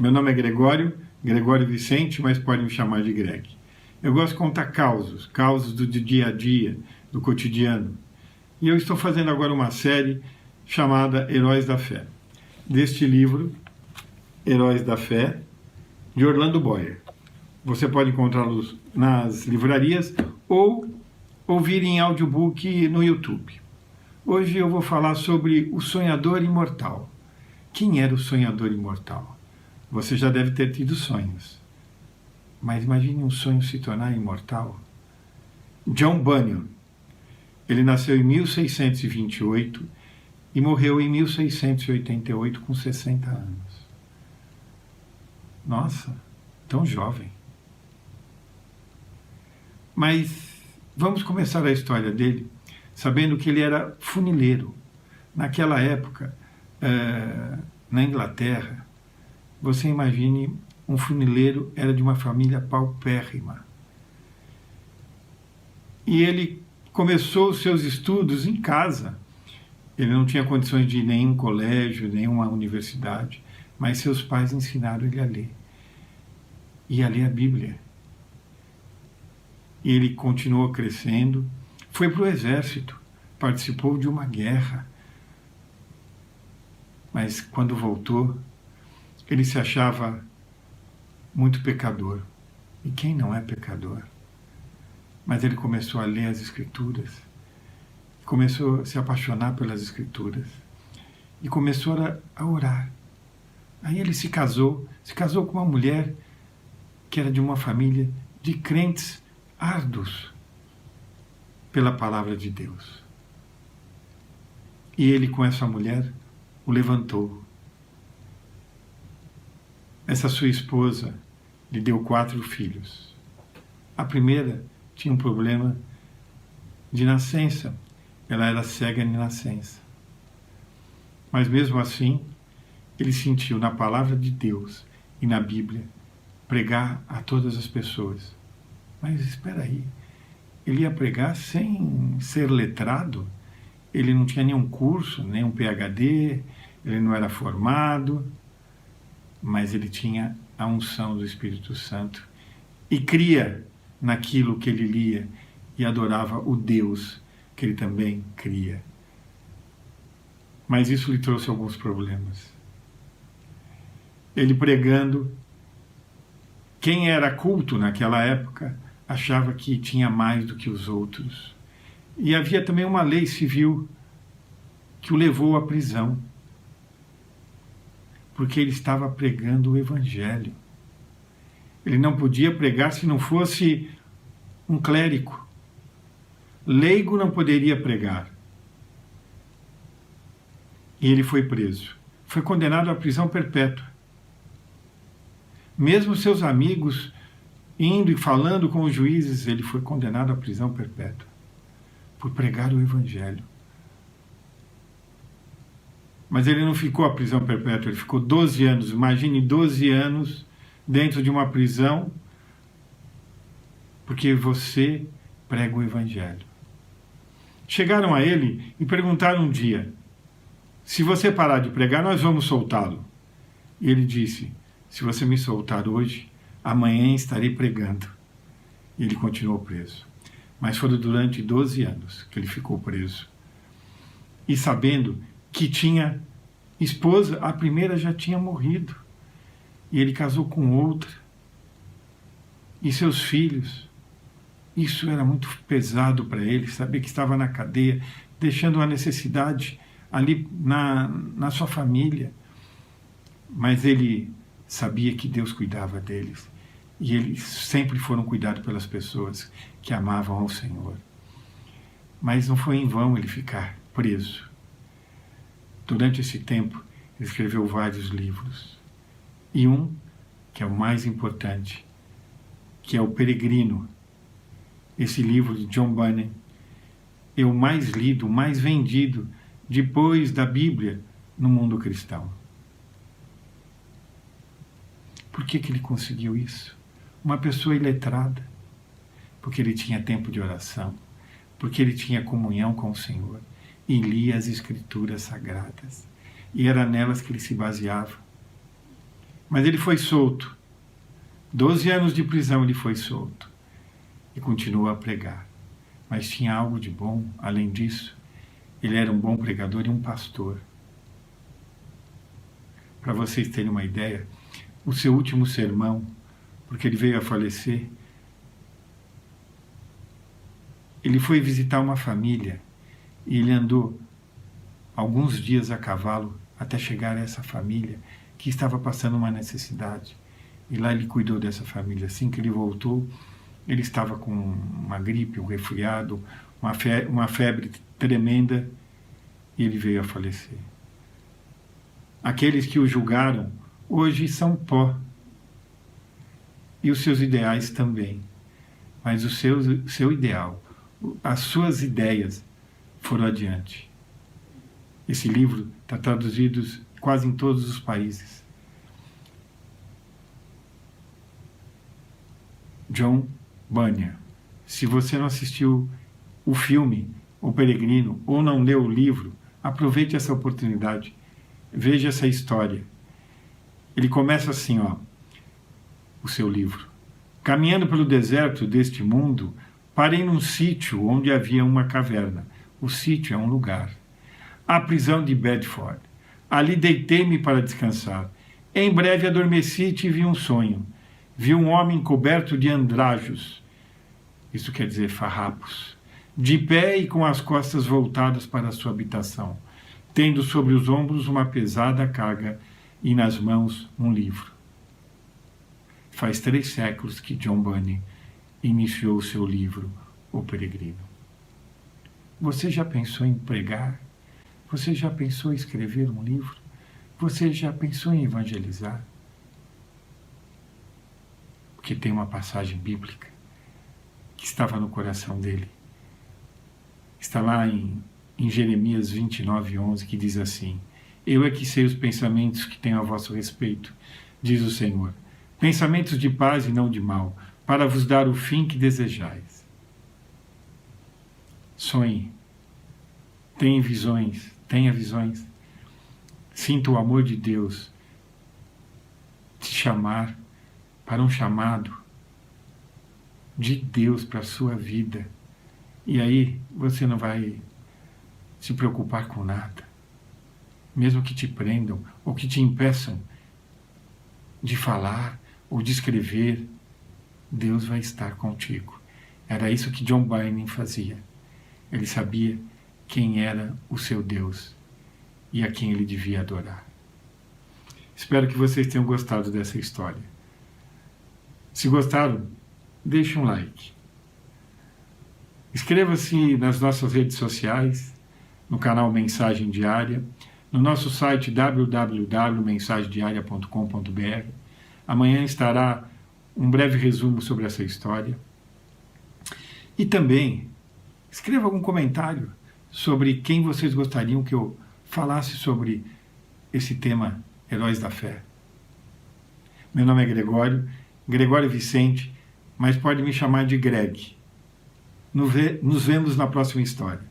Meu nome é Gregório Vicente, mas pode me chamar de Greg. Eu gosto de contar causos do dia a dia, do cotidiano. E eu estou fazendo agora uma série chamada Heróis da Fé, deste livro, Heróis da Fé, de Orlando Boyer. Você pode encontrá-los nas livrarias ou ouvir em audiobook no YouTube. Hoje eu vou falar sobre o sonhador imortal. Quem era o sonhador imortal? Você já deve ter tido sonhos. Mas imagine um sonho se tornar imortal. John Bunyan. Ele nasceu em 1628 e morreu em 1688 com 60 anos. Nossa, tão jovem. Mas vamos começar a história dele sabendo que ele era funileiro. Naquela época, na Inglaterra, você imagine, um funileiro era de uma família paupérrima. E ele começou os seus estudos em casa. Ele não tinha condições de ir em nenhum colégio, nenhuma universidade, mas seus pais ensinaram ele a ler. E a ler a Bíblia. E ele continuou crescendo, foi para o exército, participou de uma guerra. Mas quando voltou, ele se achava muito pecador. E quem não é pecador? Mas ele começou a ler as Escrituras, começou a se apaixonar pelas Escrituras e começou a orar. Aí ele se casou com uma mulher que era de uma família de crentes árduos pela palavra de Deus. E ele, com essa mulher, o levantou. Essa sua esposa lhe deu 4 filhos. A primeira tinha um problema de nascença. Ela era cega de nascença. Mas mesmo assim, ele sentiu na palavra de Deus e na Bíblia pregar a todas as pessoas. Mas espera aí, ele ia pregar sem ser letrado? Ele não tinha nenhum curso, nenhum PhD, ele não era formado, mas ele tinha a unção do Espírito Santo e cria naquilo que ele lia e adorava o Deus que ele também cria. Mas isso lhe trouxe alguns problemas. Ele pregando, quem era culto naquela época achava que tinha mais do que os outros. E havia também uma lei civil que o levou à prisão, porque ele estava pregando o Evangelho. Ele não podia pregar se não fosse um clérigo. Leigo não poderia pregar. E ele foi preso. Foi condenado à prisão perpétua. Mesmo seus amigos indo e falando com os juízes, ele foi condenado à prisão perpétua por pregar o Evangelho. Mas ele não ficou à prisão perpétua, ele ficou 12 anos. Imagine 12 anos dentro de uma prisão, porque você prega o Evangelho. Chegaram a ele e perguntaram um dia: se você parar de pregar, nós vamos soltá-lo. E ele disse: se você me soltar hoje, amanhã estarei pregando. E ele continuou preso. Mas foram durante 12 anos que ele ficou preso. E sabendo que tinha esposa, a primeira já tinha morrido. E ele casou com outra. E seus filhos. Isso era muito pesado para ele, saber que estava na cadeia, deixando uma necessidade ali na sua família. Mas ele sabia que Deus cuidava deles. E eles sempre foram cuidados pelas pessoas que amavam ao Senhor. Mas não foi em vão ele ficar preso. Durante esse tempo, ele escreveu vários livros. E um, que é o mais importante, que é O Peregrino. Esse livro de John Bunyan é o mais lido, o mais vendido, depois da Bíblia, no mundo cristão. Por que ele conseguiu isso? Uma pessoa iletrada. Porque ele tinha tempo de oração, porque ele tinha comunhão com o Senhor e lia as Escrituras Sagradas. E era nelas que ele se baseava. Mas ele foi solto. 12 anos de prisão ele foi solto. E continuou a pregar. Mas tinha algo de bom, além disso. Ele era um bom pregador e um pastor. Para vocês terem uma ideia, o seu último sermão, porque ele veio a falecer, ele foi visitar uma família e ele andou alguns dias a cavalo até chegar a essa família que estava passando uma necessidade. E lá ele cuidou dessa família. Assim que ele voltou, ele estava com uma gripe, um resfriado, uma febre tremenda, e ele veio a falecer. Aqueles que o julgaram hoje são pó. E os seus ideais também. Mas o seu ideal, as suas ideias foram adiante. Esse livro está traduzido quase em todos os países. John Bunyan. Se você não assistiu o filme O Peregrino ou não leu o livro, aproveite essa oportunidade. Veja essa história. Ele começa assim, o seu livro. Caminhando pelo deserto deste mundo, parei num sítio onde havia uma caverna. O sítio é um lugar. A prisão de Bedford. Ali deitei-me para descansar. Em breve adormeci e tive um sonho. Vi um homem coberto de andrajos, isso quer dizer farrapos, de pé e com as costas voltadas para a sua habitação, tendo sobre os ombros uma pesada carga e nas mãos um livro. Faz 3 séculos que John Bunyan iniciou o seu livro, O Peregrino. Você já pensou em pregar? Você já pensou em escrever um livro? Você já pensou em evangelizar? Porque tem uma passagem bíblica que estava no coração dele. Está lá em Jeremias 29:11, que diz assim: Eu é que sei os pensamentos que tenho a vosso respeito, diz o Senhor, pensamentos de paz e não de mal, para vos dar o fim que desejais. Sonhe, tenha visões, sinta o amor de Deus te chamar para um chamado de Deus para a sua vida. E aí você não vai se preocupar com nada. Mesmo que te prendam ou que te impeçam de falar ou de escrever, Deus vai estar contigo. Era isso que John Bunyan fazia. Ele sabia quem era o seu Deus e a quem ele devia adorar. Espero que vocês tenham gostado dessa história. Se gostaram, deixe um like. Inscreva-se nas nossas redes sociais, no canal Mensagem Diária, no nosso site www.mensagediaria.com.br. Amanhã estará um breve resumo sobre essa história. E também, escreva algum comentário sobre quem vocês gostariam que eu falasse sobre esse tema Heróis da Fé. Meu nome é Gregório Vicente, mas pode me chamar de Greg. Nos vemos na próxima história.